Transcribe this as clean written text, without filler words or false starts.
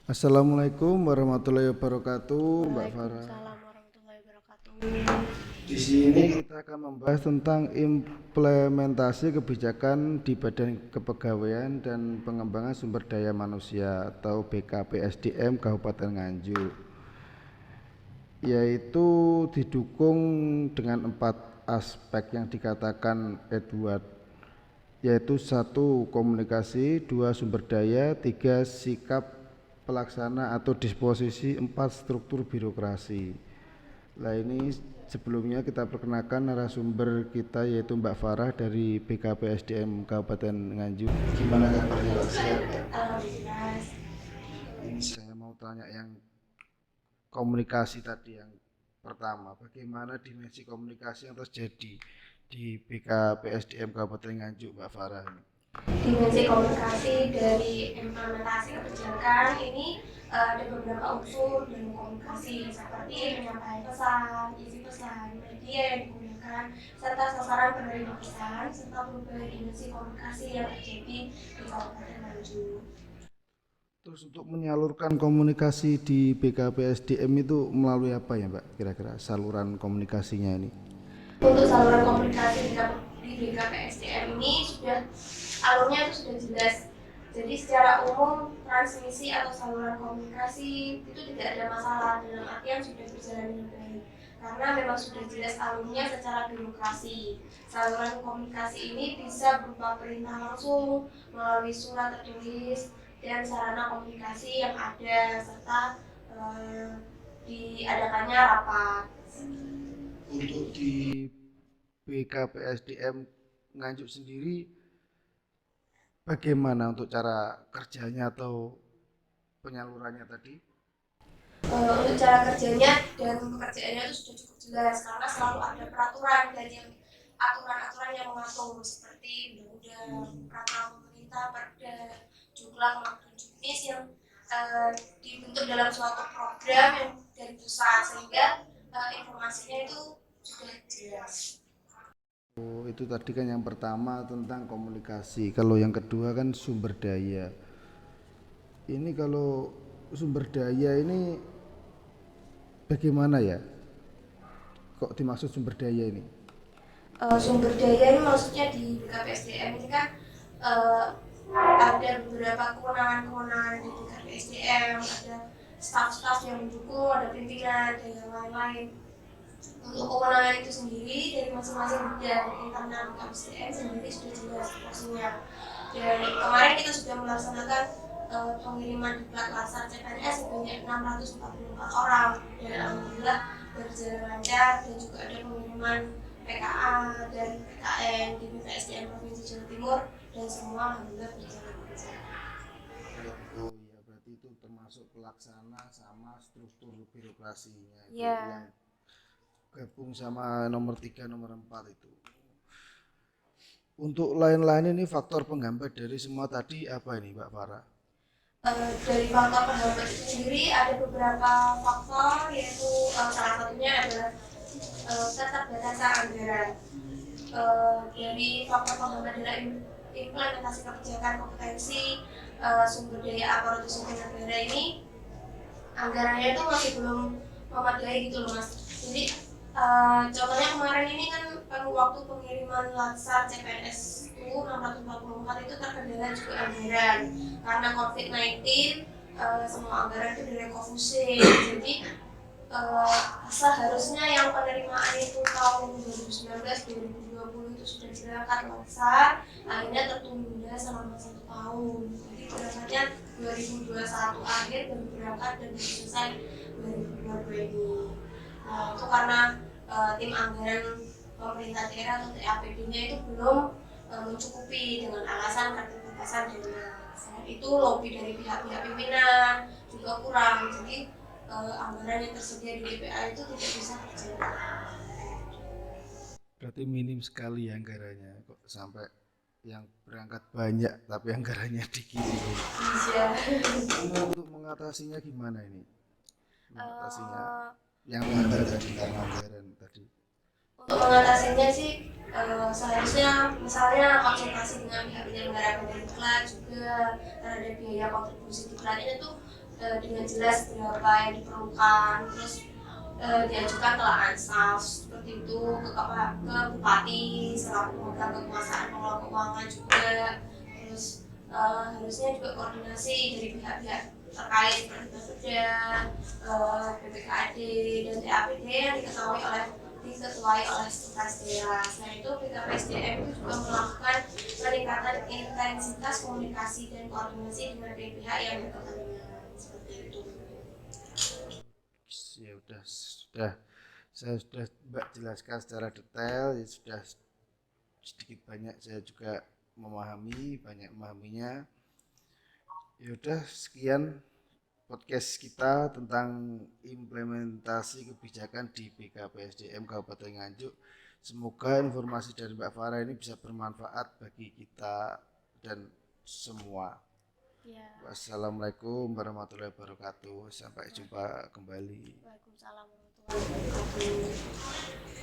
Assalamualaikum warahmatullahi wabarakatuh, Mbak Farah. Waalaikumsalam warahmatullahi wabarakatuh. Di sini kita akan membahas tentang implementasi kebijakan di Badan Kepegawaian dan Pengembangan Sumber Daya Manusia atau BKPSDM Kabupaten Nganjuk, yaitu didukung dengan 4 aspek yang dikatakan Edward, yaitu satu komunikasi, dua sumber daya, tiga sikap pelaksana atau disposisi, empat struktur birokrasi. Nah ini sebelumnya kita perkenalkan narasumber kita yaitu Mbak Farah dari BKPSDM Kabupaten Nganjuk. Gimana kabarnya Mbak? Sehat ya? Alhamdulillah. Ini saya mau tanya yang komunikasi tadi yang pertama, bagaimana dimensi komunikasi yang terjadi di BKPSDM Kabupaten Nganjuk, Mbak Farah? Dimensi komunikasi dari implementasi kebijakan ini ada beberapa unsur dalam komunikasi seperti menyampaikan pesan, isi pesan, media yang digunakan, serta sasaran penerima pesan, serta berbagai dimensi komunikasi yang terjadi di Kabupaten Nganjuk. Terus untuk menyalurkan komunikasi di BKPSDM itu melalui apa ya Mbak, kira-kira saluran komunikasinya ini? Untuk saluran komunikasi di BKPSDM ini alurnya itu sudah jelas. Jadi secara umum transmisi atau saluran komunikasi itu tidak ada masalah, dalam artian sudah berjalan dengan baik. Karena memang sudah jelas alurnya secara birokrasi. Saluran komunikasi ini bisa berupa perintah langsung, melalui surat tertulis, dan sarana komunikasi yang ada, serta diadakannya rapat. Untuk di BKPSDM Nganjuk sendiri bagaimana untuk cara kerjanya atau penyalurannya tadi? Untuk cara kerjanya dan pekerjaannya itu sudah cukup jelas karena selalu ada peraturan dan yang aturan-aturan yang mengatur seperti undang-undang, peraturan pemerintah, perda, jumlah maupun jenis yang dibentuk dalam suatu program yang dari pusat sehingga informasinya itu sudah jelas. Oh, itu tadi kan yang pertama tentang komunikasi. Kalau yang kedua kan sumber daya. Ini kalau sumber daya ini bagaimana ya? Kok dimaksud sumber daya ini? Sumber daya ini maksudnya di BKPSDM ini kan uh, ada beberapa kewenangan-kewenangan di BKPSDM, ada staf-staf yang mendukung, ada pimpinan dan yang lain-lain. Untuk kewenangan itu sendiri dari masing-masing bidang internal BKPSDM sendiri sudah jelas tupoksinya. Dan kemarin kita sudah melaksanakan pengiriman diklat latsar CPNS sebanyak 644 orang dan alhamdulillah berjalan lancar, dan juga ada pengiriman PKA dan PKN di BKSDM Provinsi Jawa Timur dan semua alhamdulillah berjalan lancar. Oh iya, berarti itu termasuk pelaksana sama struktur birokrasinya itu yang Ya, gabung sama nomor 3, nomor 4 itu. Untuk lain-lain ini faktor penghambat dari semua tadi apa ini Mbak Farah? dari faktor penghambat itu sendiri ada beberapa faktor, yaitu salah satunya adalah keterbatasan anggaran. Dari faktor penghambat dalam implementasi kebijakan kompetensi sumber daya aparatur sipil negara ini, anggarannya itu masih belum memadai gitu loh mas. Jadi contohnya kemarin ini kan waktu pengiriman latsar CPNS itu 644 itu terkendala juga anggaran karena COVID-19. Semua anggaran itu direfusing. Jadi seharusnya yang penerimaan itu tahun 2019-2020 itu sudah diberangkat langsar, akhirnya tertunda selama 1 tahun. Jadi berangkatnya 2021 akhir baru berangkat dan selesai 2022 ini. Nah, itu karena tim anggaran pemerintah daerah atau TAPD-nya itu belum mencukupi dengan alasan keterbatasan dana. Itu lobby dari pihak-pihak pimpinan juga kurang, jadi anggaran yang tersedia di DPA itu tidak bisa berjalan. Berarti minim sekali ya anggarannya, kok sampai yang berangkat banyak tapi anggarannya dikit itu. Iya. Untuk mengatasinya gimana ini? Mengatasinya Uh, yang menghambat tadi karena anggaran tadi. untuk mengatasinya sih seharusnya misalnya konsultasi dengan pihak penyelenggara badan diklat juga terhadap biaya kontribusi diklat itu dengan jelas berapa yang diperlukan, terus diajukan ke Ansaf seperti itu, ke bupati selaku pemegang kekuasaan pengelola keuangan juga. Terus harusnya juga koordinasi dari pihak-pihak terkait seperti Bapeda, BPKAD dan TAPD yang diketuai oleh sekretaris daerah. Selain itu, BKPSDM itu juga melakukan peningkatan intensitas komunikasi dan koordinasi dengan pihak yang berkepentingan seperti itu. Ya sudah saya sudah Mbak jelaskan secara detail, ya sudah sedikit banyak saya juga banyak memahaminya. Ya udah sekian podcast kita tentang implementasi kebijakan di BKPSDM Kabupaten Nganjuk. Semoga informasi dari Mbak Farah ini bisa bermanfaat bagi kita dan semua. Ya. Wassalamualaikum warahmatullahi wabarakatuh. Sampai jumpa kembali. Waalaikumsalam warahmatullahi wabarakatuh.